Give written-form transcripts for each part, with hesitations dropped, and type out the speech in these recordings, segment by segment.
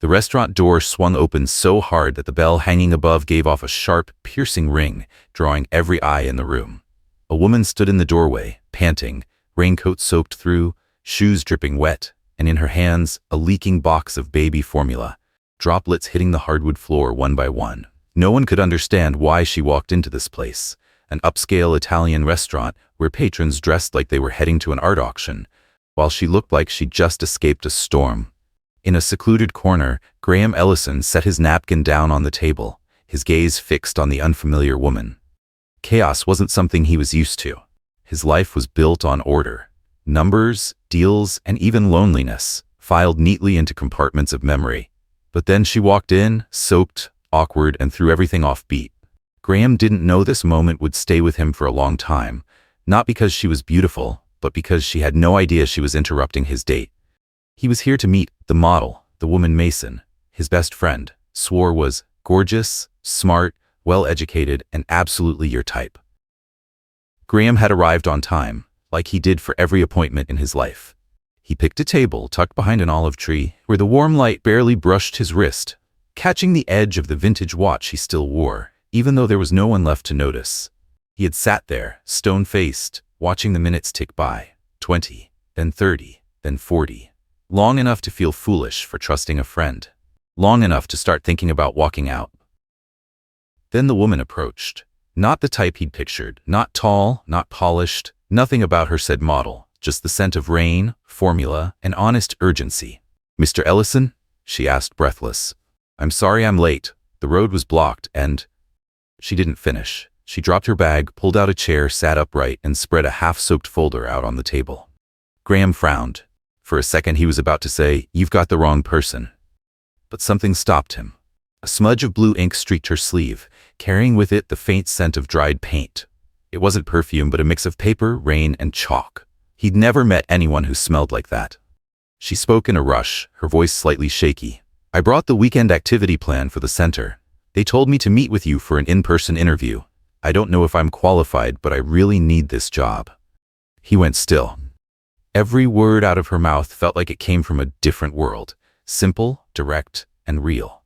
The restaurant door swung open so hard that the bell hanging above gave off a sharp, piercing ring, drawing every eye in the room. A woman stood in the doorway, panting, raincoat soaked through, shoes dripping wet, and in her hands, a leaking box of baby formula, droplets hitting the hardwood floor one by one. No one could understand why she walked into this place, an upscale Italian restaurant where patrons dressed like they were heading to an art auction, while she looked like she'd just escaped a storm. In a secluded corner, Graham Ellison set his napkin down on the table, his gaze fixed on the unfamiliar woman. Chaos wasn't something he was used to. His life was built on order. Numbers, deals, and even loneliness, filed neatly into compartments of memory. But then she walked in, soaked, awkward, and threw everything off beat. Graham didn't know this moment would stay with him for a long time, not because she was beautiful, but because she had no idea she was interrupting his date. He was here to meet the model, the woman Mason, his best friend, swore was gorgeous, smart, well-educated, and absolutely your type. Graham had arrived on time, like he did for every appointment in his life. He picked a table tucked behind an olive tree, where the warm light barely brushed his wrist, catching the edge of the vintage watch he still wore, even though there was no one left to notice. He had sat there, stone-faced, watching the minutes tick by, 20, then 30, then 40. Long enough to feel foolish for trusting a friend. Long enough to start thinking about walking out. Then the woman approached. Not the type he'd pictured. Not tall, not polished. Nothing about her said model. Just the scent of rain, formula, and honest urgency. "Mr. Ellison?" she asked, breathless. "I'm sorry I'm late. The road was blocked and—" She didn't finish. She dropped her bag, pulled out a chair, sat upright, and spread a half-soaked folder out on the table. Graham frowned. For a second he was about to say, "You've got the wrong person." But something stopped him. A smudge of blue ink streaked her sleeve, carrying with it the faint scent of dried paint. It wasn't perfume, but a mix of paper, rain, and chalk. He'd never met anyone who smelled like that. She spoke in a rush, her voice slightly shaky. "I brought the weekend activity plan for the center. They told me to meet with you for an in-person interview. I don't know if I'm qualified, but I really need this job." He went still. Every word out of her mouth felt like it came from a different world, simple, direct, and real.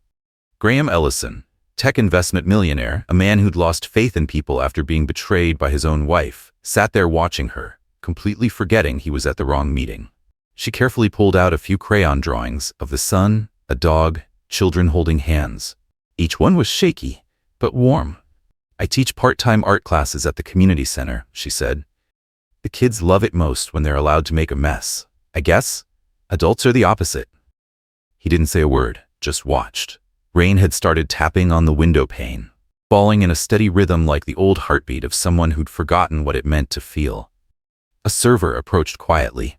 Graham Ellison, tech investment millionaire, a man who'd lost faith in people after being betrayed by his own wife, sat there watching her, completely forgetting he was at the wrong meeting. She carefully pulled out a few crayon drawings of the sun, a dog, children holding hands. Each one was shaky, but warm. "I teach part-time art classes at the community center," she said. "The kids love it most when they're allowed to make a mess. I guess adults are the opposite." He didn't say a word, just watched. Rain had started tapping on the window pane, falling in a steady rhythm like the old heartbeat of someone who'd forgotten what it meant to feel. A server approached quietly.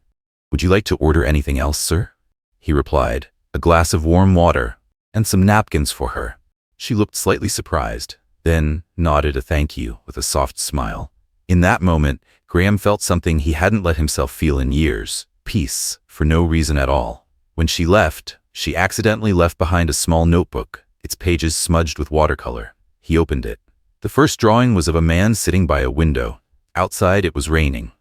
"Would you like to order anything else, sir?" He replied, "A glass of warm water, and some napkins for her." She looked slightly surprised, then nodded a thank you with a soft smile. In that moment, Graham felt something he hadn't let himself feel in years, peace, for no reason at all. When she left, she accidentally left behind a small notebook, its pages smudged with watercolor. He opened it. The first drawing was of a man sitting by a window. Outside, it was raining.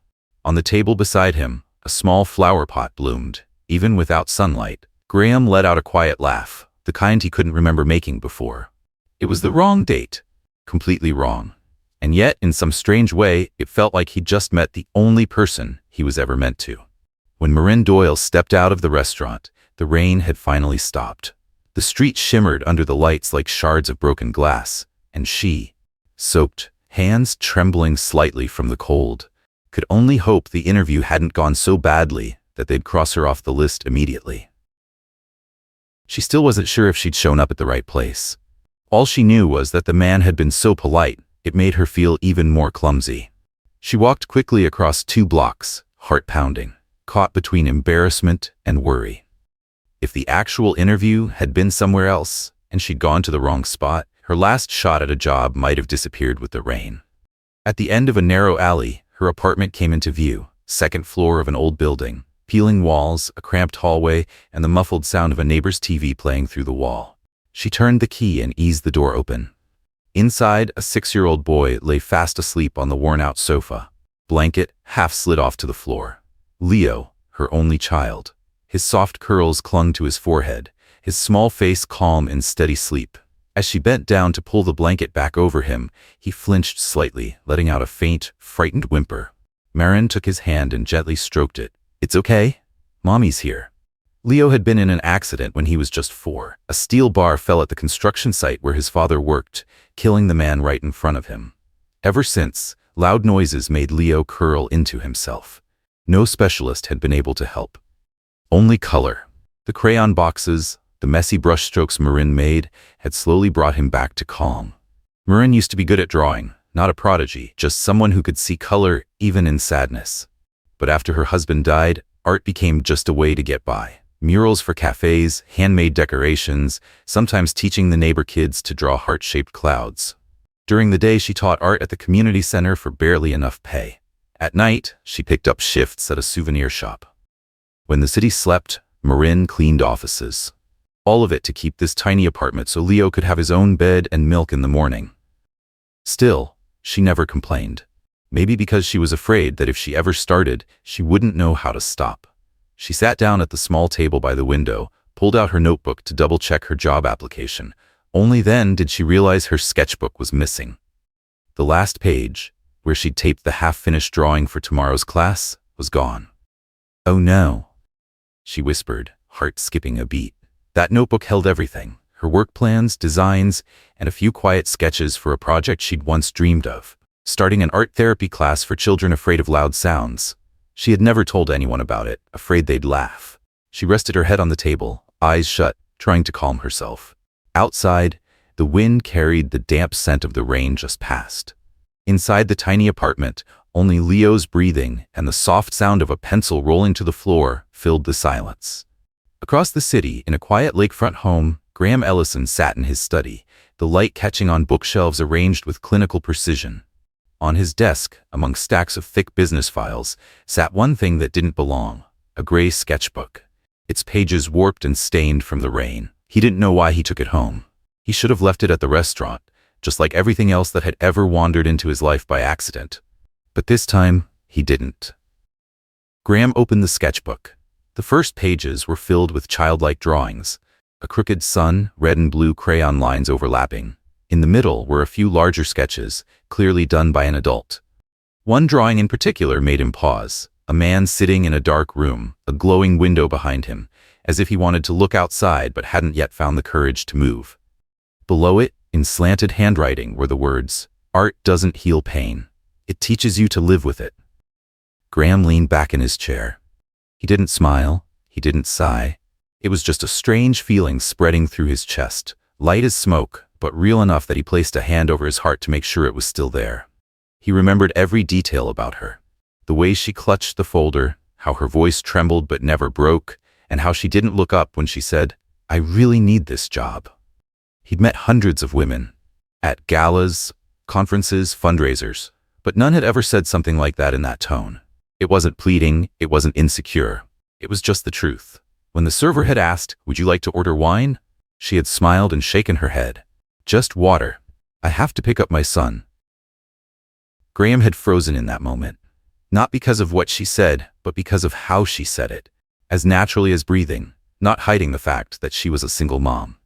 On the table beside him, a small flower pot bloomed, even without sunlight. Graham let out a quiet laugh, the kind he couldn't remember making before. It was the wrong date. Completely wrong. And yet, in some strange way, it felt like he'd just met the only person he was ever meant to. When Marin Doyle stepped out of the restaurant, the rain had finally stopped. The street shimmered under the lights like shards of broken glass, and she, soaked, hands trembling slightly from the cold, could only hope the interview hadn't gone so badly that they'd cross her off the list immediately. She still wasn't sure if she'd shown up at the right place. All she knew was that the man had been so polite, it made her feel even more clumsy. She walked quickly across 2 blocks, heart pounding, caught between embarrassment and worry. If the actual interview had been somewhere else, and she'd gone to the wrong spot, her last shot at a job might have disappeared with the rain. At the end of a narrow alley, her apartment came into view, 2nd floor of an old building, peeling walls, a cramped hallway, and the muffled sound of a neighbor's TV playing through the wall. She turned the key and eased the door open. Inside, a 6-year-old boy lay fast asleep on the worn-out sofa, blanket half slid off to the floor. Leo, her only child. His soft curls clung to his forehead, his small face calm in steady sleep. As she bent down to pull the blanket back over him, he flinched slightly, letting out a faint, frightened whimper. Marin took his hand and gently stroked it. "It's okay. Mommy's here." Leo had been in an accident when he was just 4. A steel bar fell at the construction site where his father worked, killing the man right in front of him. Ever since, loud noises made Leo curl into himself. No specialist had been able to help. Only color. The crayon boxes, the messy brushstrokes Marin made, had slowly brought him back to calm. Marin used to be good at drawing, not a prodigy, just someone who could see color even in sadness. But after her husband died, art became just a way to get by. Murals for cafes, handmade decorations, sometimes teaching the neighbor kids to draw heart-shaped clouds. During the day, she taught art at the community center for barely enough pay. At night, she picked up shifts at a souvenir shop. When the city slept, Marin cleaned offices. All of it to keep this tiny apartment so Leo could have his own bed and milk in the morning. Still, she never complained. Maybe because she was afraid that if she ever started, she wouldn't know how to stop. She sat down at the small table by the window, pulled out her notebook to double-check her job application. Only then did she realize her sketchbook was missing. The last page, where she'd taped the half-finished drawing for tomorrow's class, was gone. "Oh no," she whispered, heart skipping a beat. That notebook held everything: her work plans, designs, and a few quiet sketches for a project she'd once dreamed of. Starting an art therapy class for children afraid of loud sounds. She had never told anyone about it, afraid they'd laugh. She rested her head on the table, eyes shut, trying to calm herself. Outside, the wind carried the damp scent of the rain just past. Inside the tiny apartment, only Leo's breathing and the soft sound of a pencil rolling to the floor filled the silence. Across the city, in a quiet lakefront home, Graham Ellison sat in his study, the light catching on bookshelves arranged with clinical precision. On his desk, among stacks of thick business files, sat one thing that didn't belong: a gray sketchbook. Its pages warped and stained from the rain. He didn't know why he took it home. He should have left it at the restaurant, just like everything else that had ever wandered into his life by accident. But this time, he didn't. Graham opened the sketchbook. The first pages were filled with childlike drawings: a crooked sun, red and blue crayon lines overlapping. In the middle were a few larger sketches, clearly done by an adult. One drawing in particular made him pause: a man sitting in a dark room, a glowing window behind him, as if he wanted to look outside but hadn't yet found the courage to move. Below it, in slanted handwriting, were the words, "Art doesn't heal pain. It teaches you to live with it." Graham leaned back in his chair. He didn't smile. He didn't sigh. It was just a strange feeling spreading through his chest, light as smoke, but real enough that he placed a hand over his heart to make sure it was still there. He remembered every detail about her: the way she clutched the folder, how her voice trembled but never broke, and how she didn't look up when she said, "I really need this job." He'd met hundreds of women, at galas, conferences, fundraisers, but none had ever said something like that in that tone. It wasn't pleading, it wasn't insecure. It was just the truth. When the server had asked, "Would you like to order wine?" she had smiled and shaken her head. "Just water. I have to pick up my son." Graham had frozen in that moment. Not because of what she said, but because of how she said it. As naturally as breathing, not hiding the fact that she was a single mom.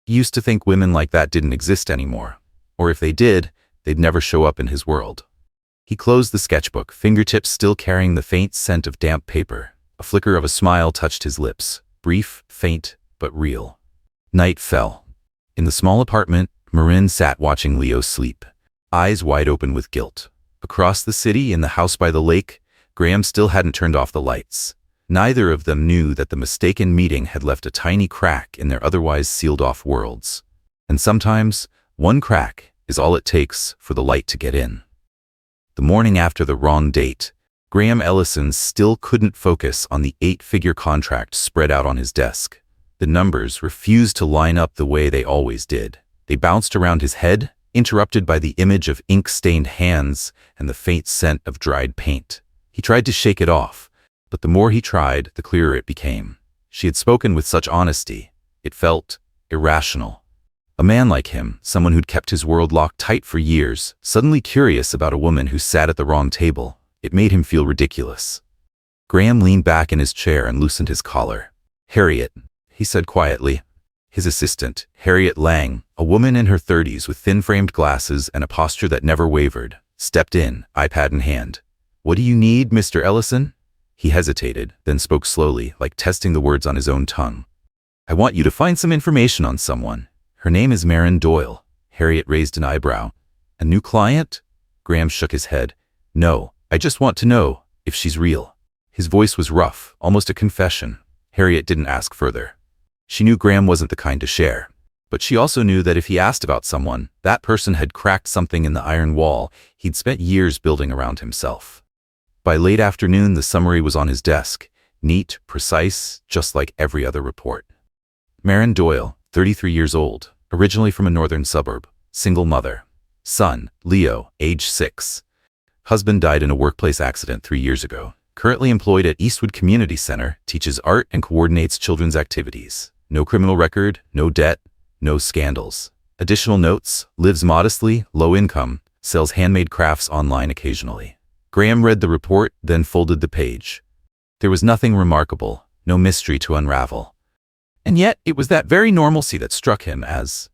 He used to think women like that didn't exist anymore. Or if they did, they'd never show up in his world. He closed the sketchbook, fingertips still carrying the faint scent of damp paper. A flicker of a smile touched his lips, brief, faint, but real. Night fell. In the small apartment, Marin sat watching Leo sleep, eyes wide open with guilt. Across the city, in the house by the lake, Graham still hadn't turned off the lights. Neither of them knew that the mistaken meeting had left a tiny crack in their otherwise sealed-off worlds. And sometimes, one crack is all it takes for the light to get in. The morning after the wrong date, Graham Ellison still couldn't focus on the 8-figure contract spread out on his desk. The numbers refused to line up the way they always did. They bounced around his head, interrupted by the image of ink-stained hands and the faint scent of dried paint. He tried to shake it off, but the more he tried, the clearer it became. She had spoken with such honesty. It felt irrational. A man like him, someone who'd kept his world locked tight for years, suddenly curious about a woman who sat at the wrong table. It made him feel ridiculous. Graham leaned back in his chair and loosened his collar. "Harriet," he said quietly, His assistant, Harriet Lang, a woman in her 30s with thin-framed glasses and a posture that never wavered, stepped in, iPad in hand. "What do you need, Mr. Ellison?" He hesitated, then spoke slowly, like testing the words on his own tongue. "I want you to find some information on someone. Her name is Marin Doyle." Harriet raised an eyebrow. "A new client?" Graham shook his head. "No, I just want to know if she's real." His voice was rough, almost a confession. Harriet didn't ask further. She knew Graham wasn't the kind to share. But she also knew that if he asked about someone, that person had cracked something in the iron wall he'd spent years building around himself. By late afternoon, the summary was on his desk. Neat, precise, just like every other report. Marin Doyle, 33 years old, originally from a northern suburb, single mother. Son, Leo, age 6. Husband died in a workplace accident 3 years ago. Currently employed at Eastwood Community Center, teaches art and coordinates children's activities. No criminal record, no debt, no scandals. Additional notes: lives modestly, low income, sells handmade crafts online occasionally. Graham read the report, then folded the page. There was nothing remarkable, no mystery to unravel. And yet, it was that very normalcy that struck him as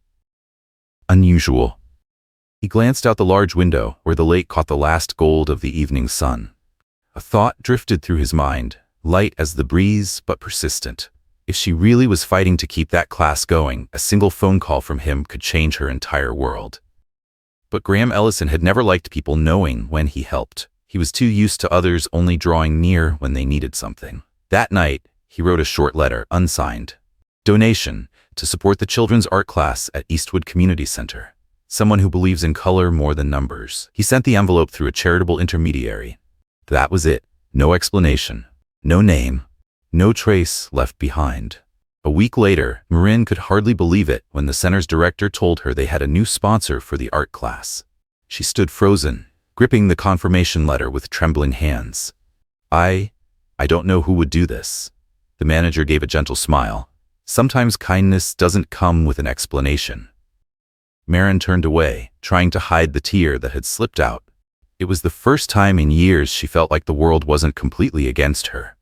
unusual. He glanced out the large window, where the lake caught the last gold of the evening sun. A thought drifted through his mind, light as the breeze, but persistent. If she really was fighting to keep that class going, a single phone call from him could change her entire world. But Graham Ellison had never liked people knowing when he helped. He was too used to others only drawing near when they needed something. That night, he wrote a short letter, unsigned. Donation, to support the children's art class at Eastwood Community Center. Someone who believes in color more than numbers. He sent the envelope through a charitable intermediary. That was it. No explanation. No name. No trace left behind. A week later, Marin could hardly believe it when the center's director told her they had a new sponsor for the art class. She stood frozen, gripping the confirmation letter with trembling hands. I don't know who would do this." The manager gave a gentle smile. "Sometimes kindness doesn't come with an explanation." Marin turned away, trying to hide the tear that had slipped out. It was the first time in years she felt like the world wasn't completely against her.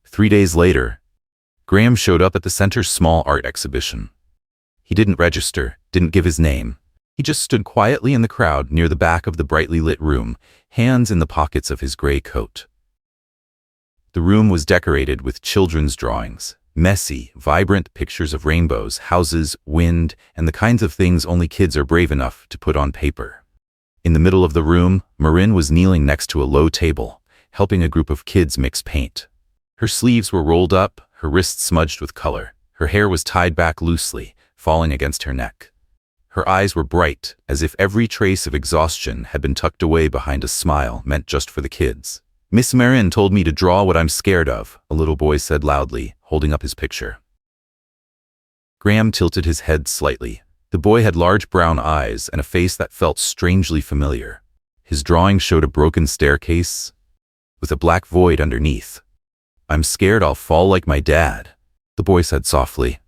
3 days later, Graham showed up at the center's small art exhibition. He didn't register, didn't give his name. He just stood quietly in the crowd near the back of the brightly lit room, hands in the pockets of his gray coat. The room was decorated with children's drawings, messy, vibrant pictures of rainbows, houses, wind, and the kinds of things only kids are brave enough to put on paper. In the middle of the room, Marin was kneeling next to a low table, helping a group of kids mix paint. Her sleeves were rolled up, her wrists smudged with color. Her hair was tied back loosely, falling against her neck. Her eyes were bright, as if every trace of exhaustion had been tucked away behind a smile meant just for the kids. "Miss Marin told me to draw what I'm scared of," a little boy said loudly, holding up his picture. Graham tilted his head slightly. The boy had large brown eyes and a face that felt strangely familiar. His drawing showed a broken staircase with a black void underneath. "I'm scared I'll fall like my dad," the boy said softly.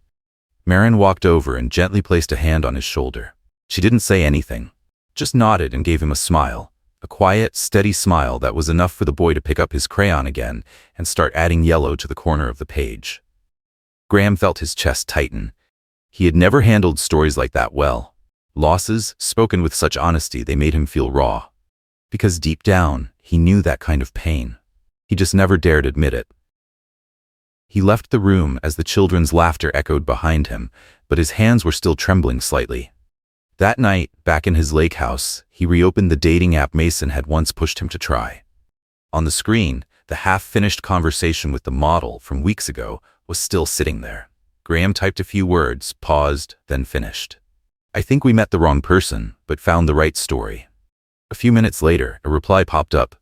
Marin walked over and gently placed a hand on his shoulder. She didn't say anything, just nodded and gave him a smile, a quiet, steady smile that was enough for the boy to pick up his crayon again and start adding yellow to the corner of the page. Graham felt his chest tighten. He had never handled stories like that well. Losses, spoken with such honesty, they made him feel raw. Because deep down, he knew that kind of pain. He just never dared admit it. He left the room as the children's laughter echoed behind him, but his hands were still trembling slightly. That night, back in his lake house, he reopened the dating app Mason had once pushed him to try. On the screen, the half-finished conversation with the model from weeks ago was still sitting there. Graham typed a few words, paused, then finished. "I think we met the wrong person, but found the right story." A few minutes later, a reply popped up.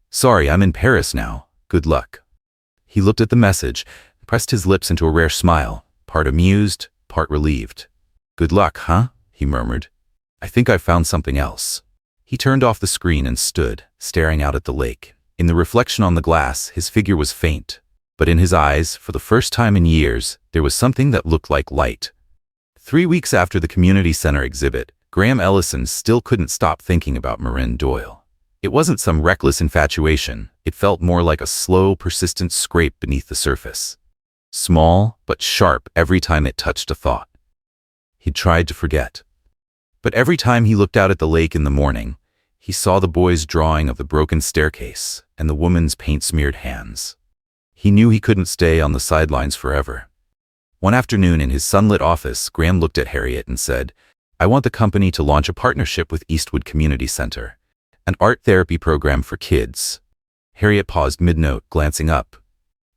"Sorry, I'm in Paris now. Good luck." He looked at the message, pressed his lips into a rare smile, part amused, part relieved. "Good luck, huh?" he murmured. "I think I've found something else." He turned off the screen and stood, staring out at the lake. In the reflection on the glass, his figure was faint. But in his eyes, for the first time in years, there was something that looked like light. 3 weeks after the community center exhibit, Graham Ellison still couldn't stop thinking about Marin Doyle. It wasn't some reckless infatuation. It felt more like a slow, persistent scrape beneath the surface. Small, but sharp every time it touched a thought. He tried to forget. But every time he looked out at the lake in the morning, he saw the boy's drawing of the broken staircase and the woman's paint-smeared hands. He knew he couldn't stay on the sidelines forever. One afternoon in his sunlit office, Graham looked at Harriet and said, "I want the company to launch a partnership with Eastwood Community Center, an art therapy program for kids." Harriet paused mid-note, glancing up.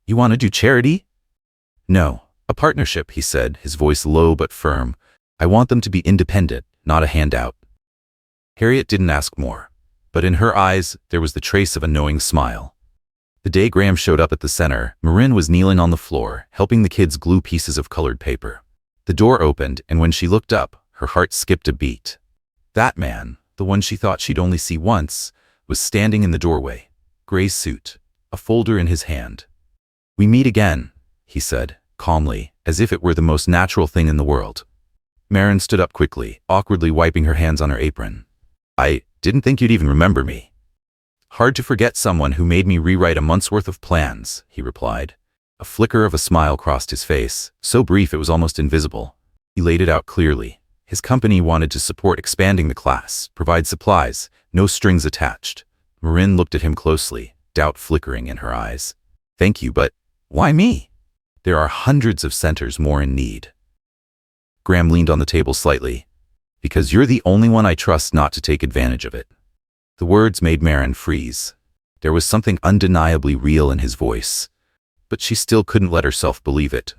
"You want to do charity?" "No, a partnership," he said, his voice low but firm. "I want them to be independent, not a handout." Harriet didn't ask more, but in her eyes there was the trace of a knowing smile. The day Graham showed up at the center, Marin was kneeling on the floor, helping the kids glue pieces of colored paper. The door opened, and when she looked up, her heart skipped a beat. That man, the one she thought she'd only see once, was standing in the doorway, gray suit, a folder in his hand. "We meet again," he said, calmly, as if it were the most natural thing in the world. Marin stood up quickly, awkwardly wiping her hands on her apron. "I didn't think you'd even remember me." "Hard to forget someone who made me rewrite a month's worth of plans," he replied. A flicker of a smile crossed his face, so brief it was almost invisible. He laid it out clearly. His company wanted to support expanding the class, provide supplies, no strings attached. Marin looked at him closely, doubt flickering in her eyes. "Thank you, but why me? There are hundreds of centers more in need." Graham leaned on the table slightly. "Because you're the only one I trust not to take advantage of it." The words made Marin freeze. There was something undeniably real in his voice, but she still couldn't let herself believe it.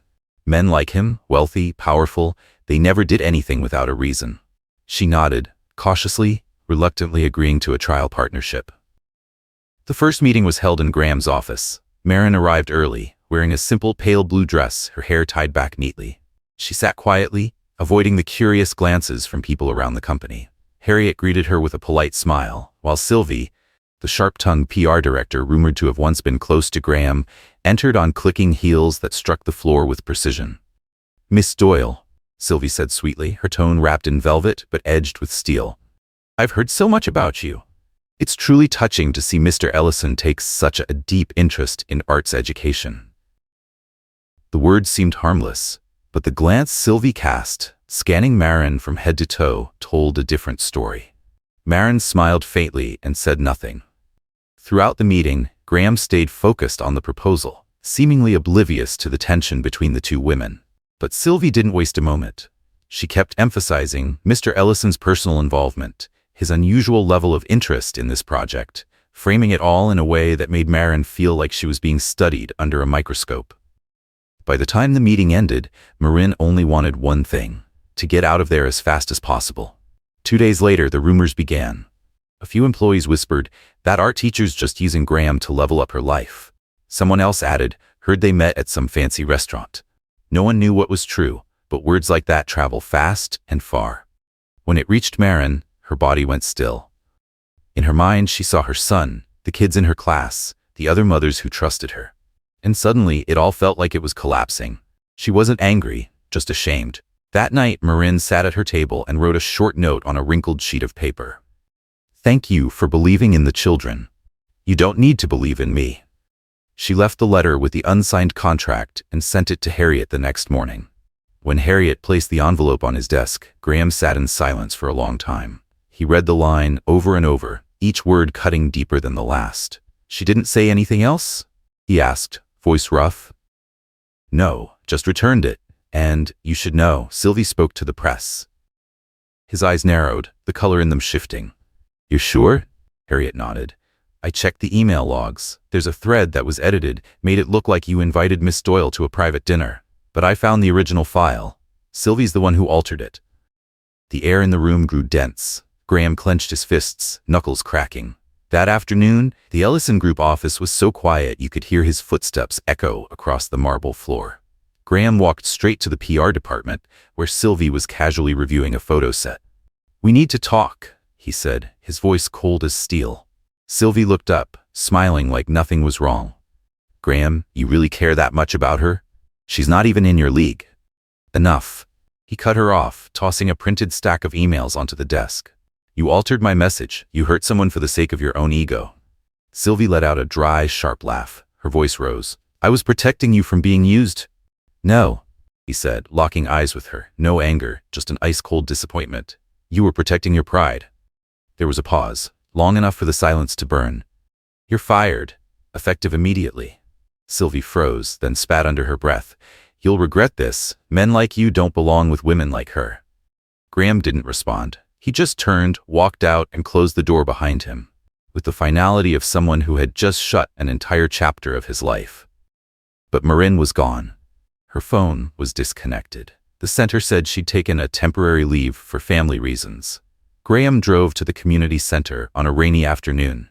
Men like him, wealthy, powerful, they never did anything without a reason. She nodded, cautiously, reluctantly agreeing to a trial partnership. The first meeting was held in Graham's office. Marin arrived early, wearing a simple pale blue dress, her hair tied back neatly. She sat quietly, avoiding the curious glances from people around the company. Harriet greeted her with a polite smile, while Sylvie, the sharp-tongued PR director rumored to have once been close to Graham, entered on clicking heels that struck the floor with precision. "Miss Doyle," Sylvie said sweetly, her tone wrapped in velvet but edged with steel. "I've heard so much about you. It's truly touching to see Mr. Ellison take such a deep interest in arts education." The words seemed harmless, but the glance Sylvie cast, scanning Marin from head to toe, told a different story. Marin smiled faintly and said nothing. Throughout the meeting, Graham stayed focused on the proposal, seemingly oblivious to the tension between the two women. But Sylvie didn't waste a moment. She kept emphasizing Mr. Ellison's personal involvement, his unusual level of interest in this project, framing it all in a way that made Marin feel like she was being studied under a microscope. By the time the meeting ended, Marin only wanted one thing: to get out of there as fast as possible. 2 days later, the rumors began. A few employees whispered, "That art teacher's just using Graham to level up her life." Someone else added, "Heard they met at some fancy restaurant." No one knew what was true, but words like that travel fast and far. When it reached Marin, her body went still. In her mind, she saw her son, the kids in her class, the other mothers who trusted her. And suddenly, it all felt like it was collapsing. She wasn't angry, just ashamed. That night, Marin sat at her table and wrote a short note on a wrinkled sheet of paper. "Thank you for believing in the children. You don't need to believe in me." She left the letter with the unsigned contract and sent it to Harriet the next morning. When Harriet placed the envelope on his desk, Graham sat in silence for a long time. He read the line over and over, each word cutting deeper than the last. "She didn't say anything else?" he asked, voice rough. "No, just returned it. And, you should know, Sylvie spoke to the press." His eyes narrowed, the color in them shifting. "You're sure?" Harriet nodded. "I checked the email logs. There's a thread that was edited, made it look like you invited Miss Doyle to a private dinner. But I found the original file. Sylvie's the one who altered it." The air in the room grew dense. Graham clenched his fists, knuckles cracking. That afternoon, the Ellison Group office was so quiet you could hear his footsteps echo across the marble floor. Graham walked straight to the PR department, where Sylvie was casually reviewing a photo set. "We need to talk," he said, his voice cold as steel. Sylvie looked up, smiling like nothing was wrong. "Graham, you really care that much about her? She's not even in your league." "Enough." He cut her off, tossing a printed stack of emails onto the desk. "You altered my message. You hurt someone for the sake of your own ego." Sylvie let out a dry, sharp laugh. Her voice rose. "I was protecting you from being used." "No." he said, locking eyes with her. No anger, just an ice-cold disappointment. You were protecting your pride. There was a pause, long enough for the silence to burn. You're fired. Effective immediately. Sylvie froze, then spat under her breath. You'll regret this. Men like you don't belong with women like her. Graham didn't respond. He just turned, walked out, and closed the door behind him, with the finality of someone who had just shut an entire chapter of his life. But Marin was gone. Her phone was disconnected. The center said she'd taken a temporary leave for family reasons. Graham drove to the community center on a rainy afternoon.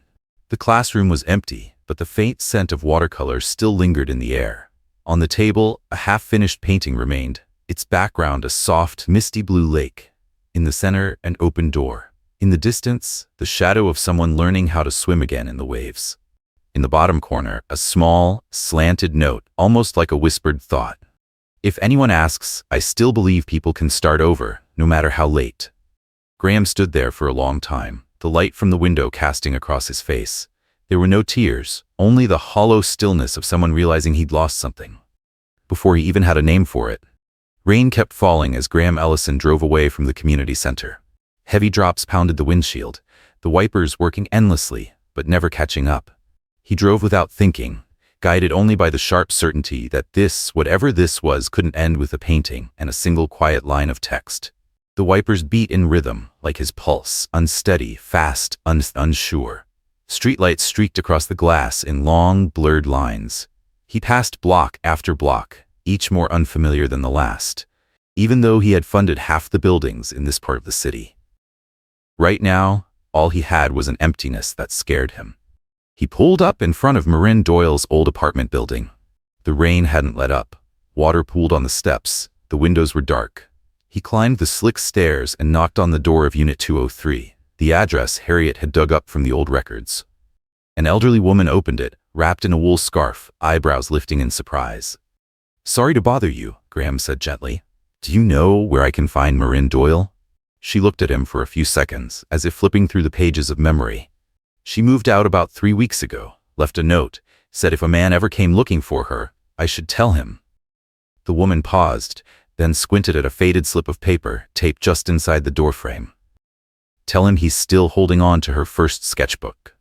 The classroom was empty, but the faint scent of watercolor still lingered in the air. On the table, a half-finished painting remained, its background a soft, misty blue lake. In the center, an open door. In the distance, the shadow of someone learning how to swim again in the waves. In the bottom corner, a small, slanted note, almost like a whispered thought. If anyone asks, I still believe people can start over, no matter how late. Graham stood there for a long time, the light from the window casting across his face. There were no tears, only the hollow stillness of someone realizing he'd lost something. Before he even had a name for it. Rain kept falling as Graham Ellison drove away from the community center. Heavy drops pounded the windshield, the wipers working endlessly, but never catching up. He drove without thinking, guided only by the sharp certainty that this, whatever this was, couldn't end with a painting and a single quiet line of text. The wipers beat in rhythm, like his pulse, unsteady, fast, unsure. Streetlights streaked across the glass in long, blurred lines. He passed block after block, each more unfamiliar than the last, even though he had funded half the buildings in this part of the city. Right now, all he had was an emptiness that scared him. He pulled up in front of Marin Doyle's old apartment building. The rain hadn't let up. Water pooled on the steps. The windows were dark. He climbed the slick stairs and knocked on the door of Unit 203, the address Harriet had dug up from the old records. An elderly woman opened it, wrapped in a wool scarf, eyebrows lifting in surprise. Sorry to bother you, Graham said gently. Do you know where I can find Marin Doyle? She looked at him for a few seconds, as if flipping through the pages of memory. She moved out about 3 weeks ago, left a note, said if a man ever came looking for her, I should tell him. The woman paused, then squinted at a faded slip of paper taped just inside the doorframe. Tell him he's still holding on to her first sketchbook.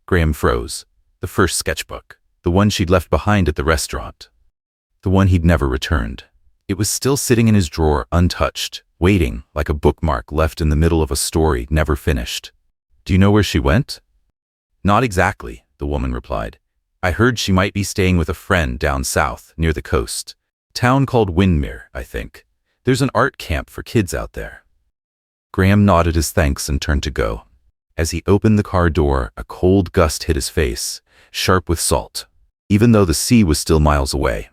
Graham froze. The first sketchbook. The one she'd left behind at the restaurant. The one he'd never returned. It was still sitting in his drawer, untouched, waiting, like a bookmark left in the middle of a story never finished. Do you know where she went? Not exactly, the woman replied. I heard she might be staying with a friend down south, near the coast. Town called Windmere, I think. There's an art camp for kids out there. Graham nodded his thanks and turned to go. As he opened the car door, a cold gust hit his face, sharp with salt, even though the sea was still miles away.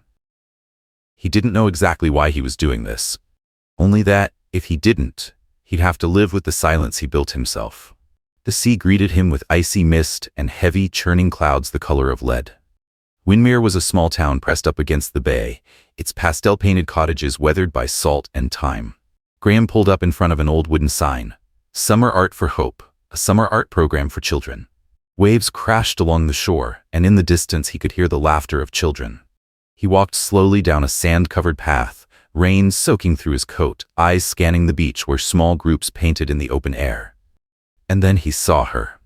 He didn't know exactly why he was doing this. Only that, if he didn't, he'd have to live with the silence he built himself. The sea greeted him with icy mist and heavy, churning clouds the color of lead. Windmere was a small town pressed up against the bay, its pastel-painted cottages weathered by salt and time. Graham pulled up in front of an old wooden sign. Summer Art for Hope, a summer art program for children. Waves crashed along the shore, and in the distance he could hear the laughter of children. He walked slowly down a sand-covered path, rain soaking through his coat, eyes scanning the beach where small groups painted in the open air. And then he saw her.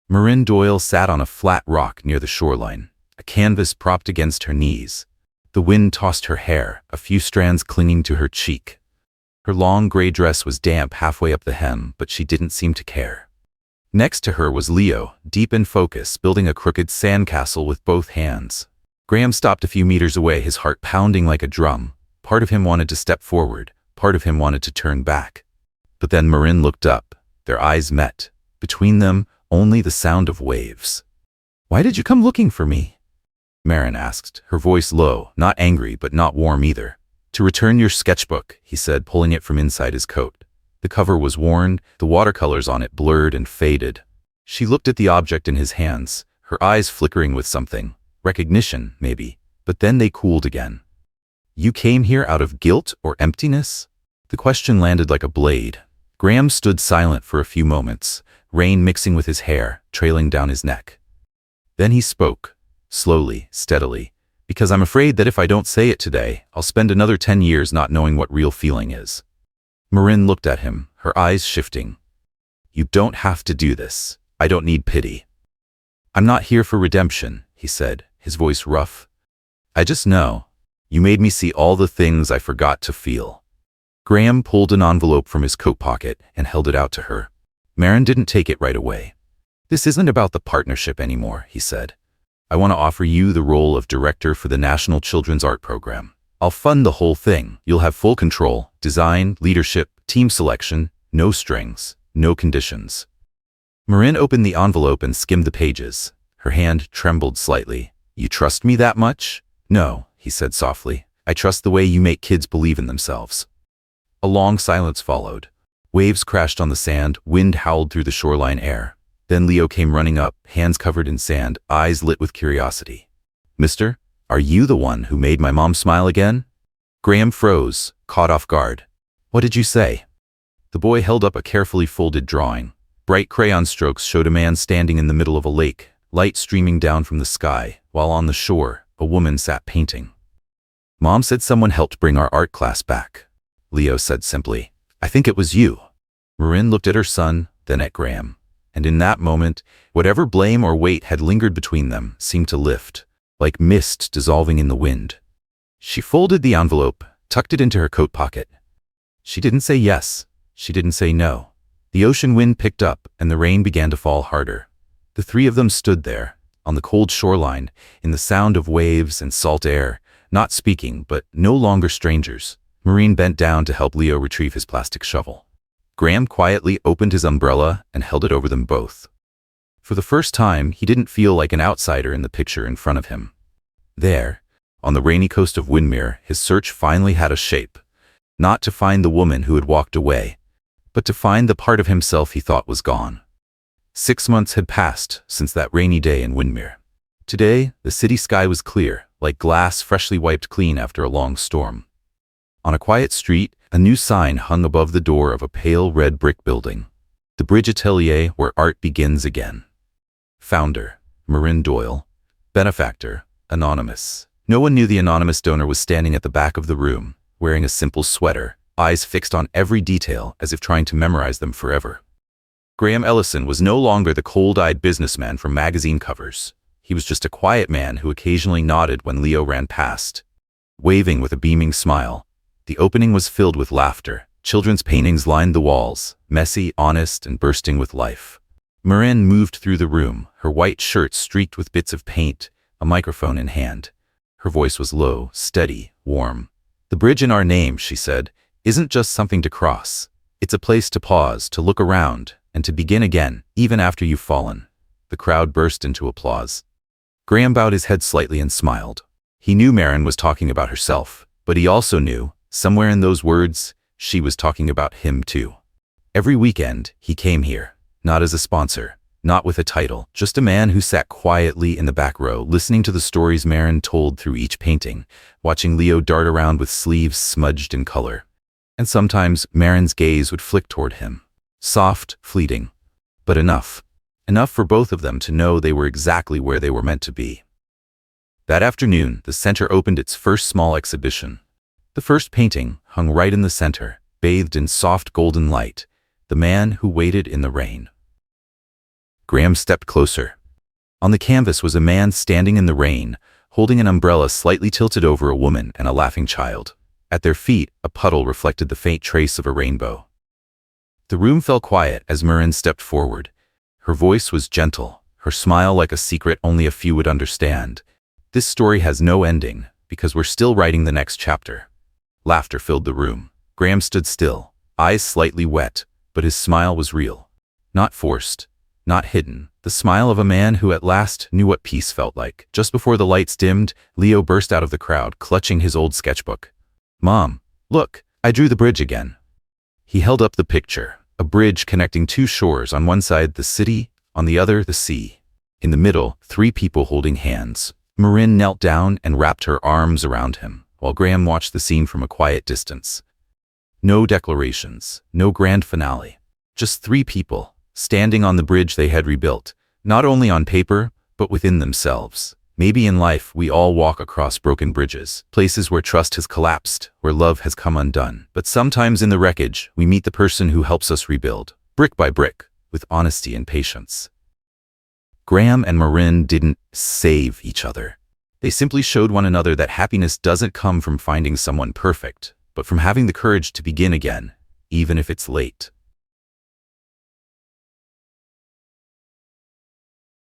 Marin Doyle sat on a flat rock near the shoreline, a canvas propped against her knees. The wind tossed her hair, a few strands clinging to her cheek. Her long gray dress was damp halfway up the hem, but she didn't seem to care. Next to her was Leo, deep in focus, building a crooked sandcastle with both hands. Graham stopped a few meters away, his heart pounding like a drum. Part of him wanted to step forward, part of him wanted to turn back. But then Marin looked up. Their eyes met. Between them, only the sound of waves. Why did you come looking for me? Marin asked, her voice low, not angry but not warm either. To return your sketchbook, he said, pulling it from inside his coat. The cover was worn, the watercolors on it blurred and faded. She looked at the object in his hands, her eyes flickering with something. Recognition, maybe, but then they cooled again. You came here out of guilt or emptiness? The question landed like a blade. Graham stood silent for a few moments, rain mixing with his hair, trailing down his neck. Then he spoke, slowly, steadily. Because I'm afraid that if I don't say it today, I'll spend another 10 years not knowing what real feeling is. Marin looked at him, her eyes shifting. You don't have to do this. I don't need pity. I'm not here for redemption, he said, his voice rough. I just know. You made me see all the things I forgot to feel. Graham pulled an envelope from his coat pocket and held it out to her. Marin didn't take it right away. This isn't about the partnership anymore, he said. I want to offer you the role of director for the National Children's Art Program. I'll fund the whole thing. You'll have full control, design, leadership, team selection, no strings, no conditions. Marin opened the envelope and skimmed the pages. Her hand trembled slightly. You trust me that much? No, he said softly. I trust the way you make kids believe in themselves. A long silence followed. Waves crashed on the sand, wind howled through the shoreline air. Then Leo came running up, hands covered in sand, eyes lit with curiosity. Mister, are you the one who made my mom smile again? Graham froze, caught off guard. What did you say? The boy held up a carefully folded drawing. Bright crayon strokes showed a man standing in the middle of a lake, light streaming down from the sky, while on the shore, a woman sat painting. Mom said someone helped bring our art class back. Leo said simply. I think it was you. Marin looked at her son, then at Graham. And in that moment, whatever blame or weight had lingered between them seemed to lift, like mist dissolving in the wind. She folded the envelope, tucked it into her coat pocket. She didn't say yes. She didn't say no. The ocean wind picked up, and the rain began to fall harder. The three of them stood there, on the cold shoreline, in the sound of waves and salt air, not speaking, but no longer strangers. Marin bent down to help Leo retrieve his plastic shovel. Graham quietly opened his umbrella and held it over them both. For the first time, he didn't feel like an outsider in the picture in front of him. There, on the rainy coast of Windmere, his search finally had a shape. Not to find the woman who had walked away, but to find the part of himself he thought was gone. 6 months had passed since that rainy day in Windmere. Today, the city sky was clear, like glass freshly wiped clean after a long storm. On a quiet street, a new sign hung above the door of a pale red brick building. The Bridge Atelier where art begins again. Founder, Marin Doyle. Benefactor, anonymous. No one knew the anonymous donor was standing at the back of the room, wearing a simple sweater, eyes fixed on every detail as if trying to memorize them forever. Graham Ellison was no longer the cold-eyed businessman from magazine covers. He was just a quiet man who occasionally nodded when Leo ran past, waving with a beaming smile. The opening was filled with laughter. Children's paintings lined the walls, messy, honest, and bursting with life. Marin moved through the room, her white shirt streaked with bits of paint, a microphone in hand. Her voice was low, steady, warm. The bridge in our name, she said, isn't just something to cross. It's a place to pause, to look around, and to begin again, even after you've fallen. The crowd burst into applause. Graham bowed his head slightly and smiled. He knew Marin was talking about herself, but he also knew, somewhere in those words, she was talking about him too. Every weekend, he came here, not as a sponsor, not with a title, just a man who sat quietly in the back row, listening to the stories Marin told through each painting, watching Leo dart around with sleeves smudged in color. And sometimes Marin's gaze would flick toward him. Soft, fleeting, but enough. Enough for both of them to know they were exactly where they were meant to be. That afternoon, the center opened its first small exhibition. The first painting hung right in the center, bathed in soft golden light, the man who waited in the rain. Graham stepped closer. On the canvas was a man standing in the rain, holding an umbrella slightly tilted over a woman and a laughing child. At their feet, a puddle reflected the faint trace of a rainbow. The room fell quiet as Marin stepped forward. Her voice was gentle, her smile like a secret only a few would understand. This story has no ending, because we're still writing the next chapter. Laughter filled the room. Graham stood still, eyes slightly wet, but his smile was real. Not forced, not hidden. The smile of a man who at last knew what peace felt like. Just before the lights dimmed, Leo burst out of the crowd, clutching his old sketchbook. Mom, look, I drew the bridge again. He held up the picture, a bridge connecting two shores, on one side the city, on the other the sea. In the middle, 3 people holding hands. Marin knelt down and wrapped her arms around him, while Graham watched the scene from a quiet distance. No declarations, no grand finale. Just 3 people, standing on the bridge they had rebuilt, not only on paper, but within themselves. Maybe in life, we all walk across broken bridges, places where trust has collapsed, where love has come undone. But sometimes in the wreckage, we meet the person who helps us rebuild, brick by brick, with honesty and patience. Graham and Marin didn't save each other. They simply showed one another that happiness doesn't come from finding someone perfect, but from having the courage to begin again, even if it's late.